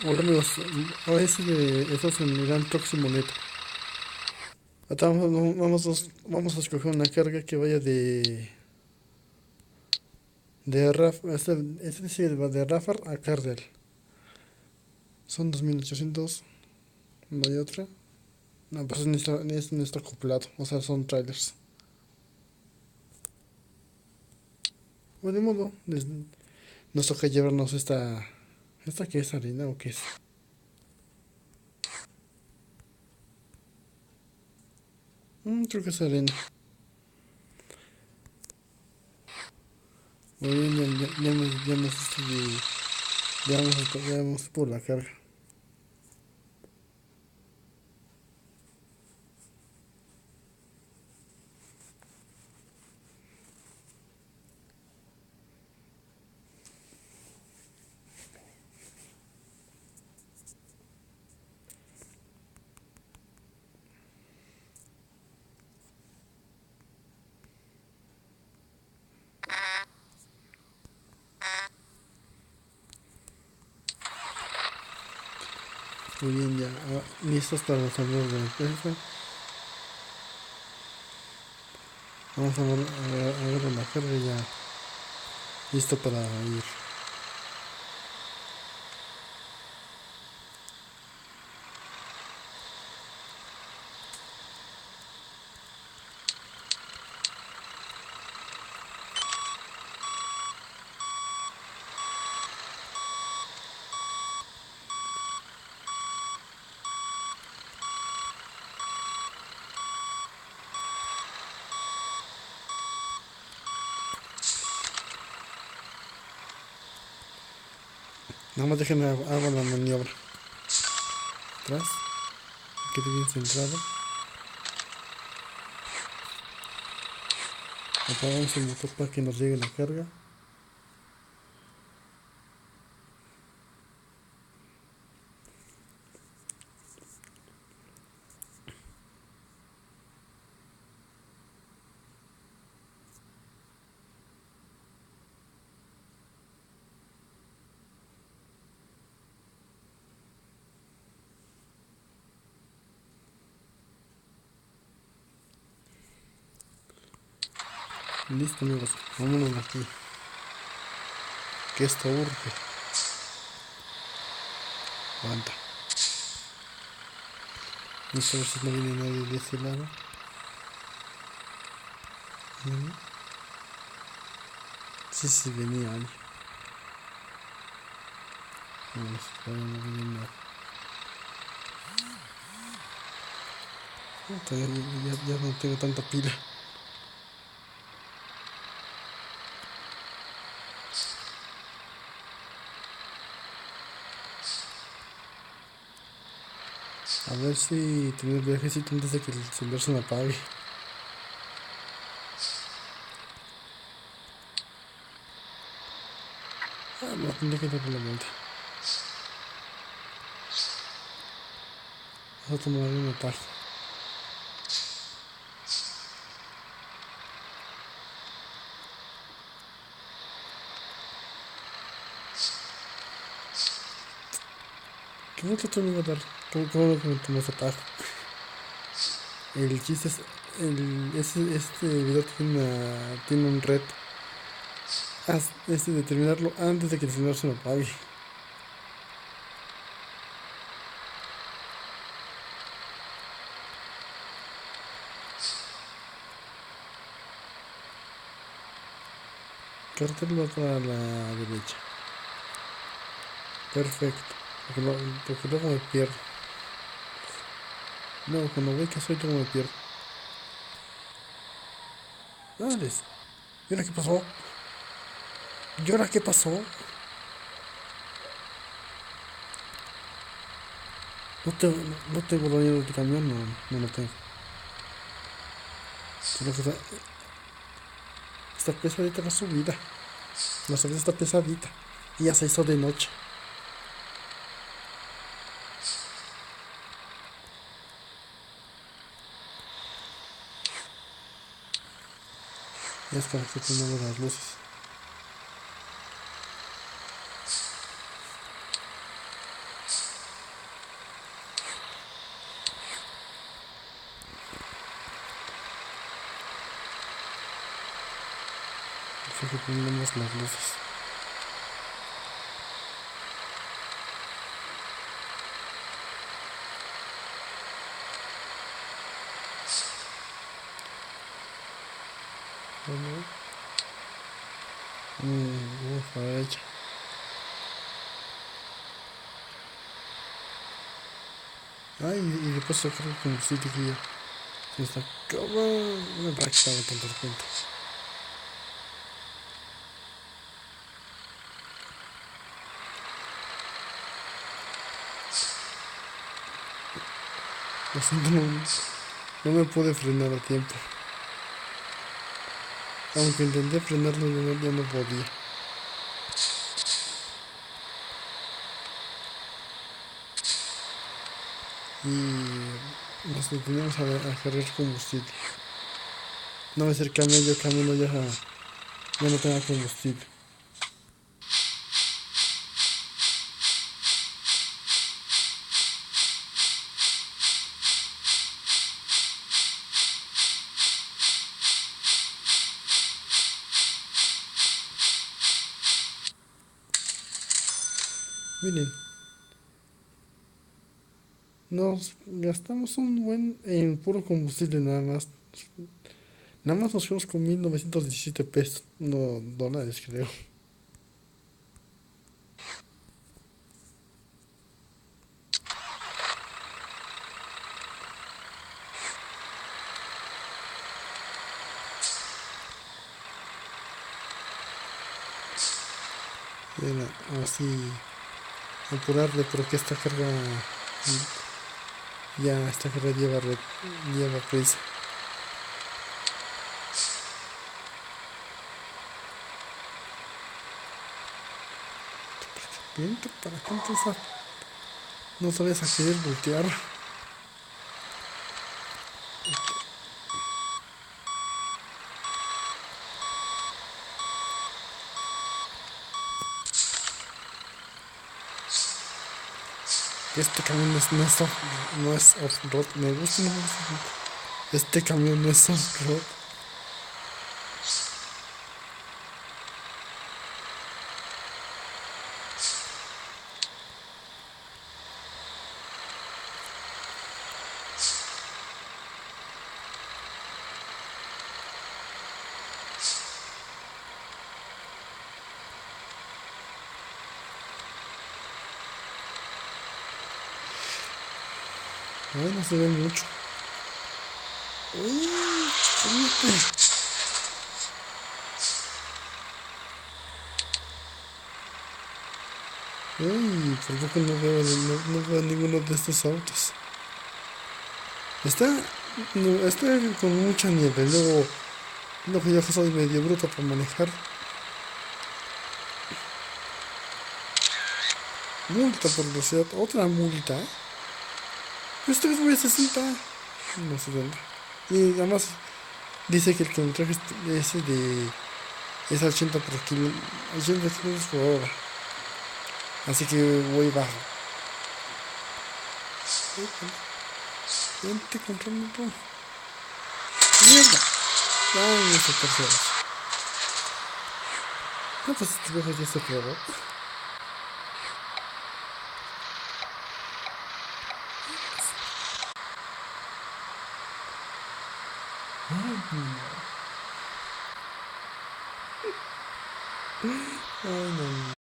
Hola amigos, estos en el próximo neto. Ahorita vamos a escoger una carga que vaya de Raf, este sí va de Rafar a Cardel. Son 2800, no hay otra. No, pues es nuestro acoplado, o sea, son trailers. Bueno, de modo, nos toca llevarnos ¿esta qué es harina o qué es? Creo que es harina. Muy bien, ya nos ya vamos por la carga. Muy bien, ya listos para los saludos de la empresa. Vamos a ver la carga ya listo para ir. Nada más hago la maniobra. Atrás, quede bien centrado. Apagamos el motor para que nos llegue la carga. Listo amigos, vámonos de aquí. Que esto urge. Aguanta. Listo, a ver si no viene nadie de ese lado. Sí, sí, venía alguien. Vamos, todavía no viene nada. Todavía ya no tengo tanta pila. A ver si termino el viajecito antes de que el celular se me apague. No, tendré que darle la vuelta. Vamos a tomar un atajo. ¿Qué vuelta tú me iba a dar? ¿Cómo no que me tomas atajo? El chiste es. Este video tiene un reto. De terminarlo antes de que el celular se me apague. Cartel va para la derecha. Perfecto. Porque luego me pierdo. No, cuando voy que soy luego me pierdo. Dale. ¿Y ahora qué pasó? ¿Y ahora qué pasó? No tengo dueño del camión, no lo tengo. Solo que está pesadita la subida. La subida está pesadita. Y ya se hizo de noche. Ya es para que tengamos las luces. que prendemos las luces. Bueno, a la derecha. Ay, y después sacar el combustible que ya se está acabando. No para que estaba tanto cuenta. Lo siento, no me pude frenar a tiempo. Aunque intenté frenarlo, ya no podía. Y nos deteníamos a cargar combustible. No me acerqué a medio camino, ya no tenía combustible. Miren, nos gastamos un buen en puro combustible nada más. Nada más nos fuimos con 1917 pesos, no dólares creo. Era así apurarle porque esta carga lleva prisa. Vente para acá entonces, no sabes a querer voltear. Este camión no es off-road, me gusta, no es off-road. Este camión no es off-road. Ay, no se ve mucho. Uy, fíjate. Uy, por poco no veo ninguno de estos autos. Está, está con mucha nieve. Luego yo que soy medio bruto para manejar. Multa por velocidad. Otra multa. Pues 3 veces 60. No sé dónde. Y además dice que el kilometraje es a 80 por kilo, 80 kilómetros por hora. Así que voy bajo. Vente, controlame todo. ¡Mierda! Ay, no sé terceros. No, pues este viejo ya se probó. Ay, no. Ay, no.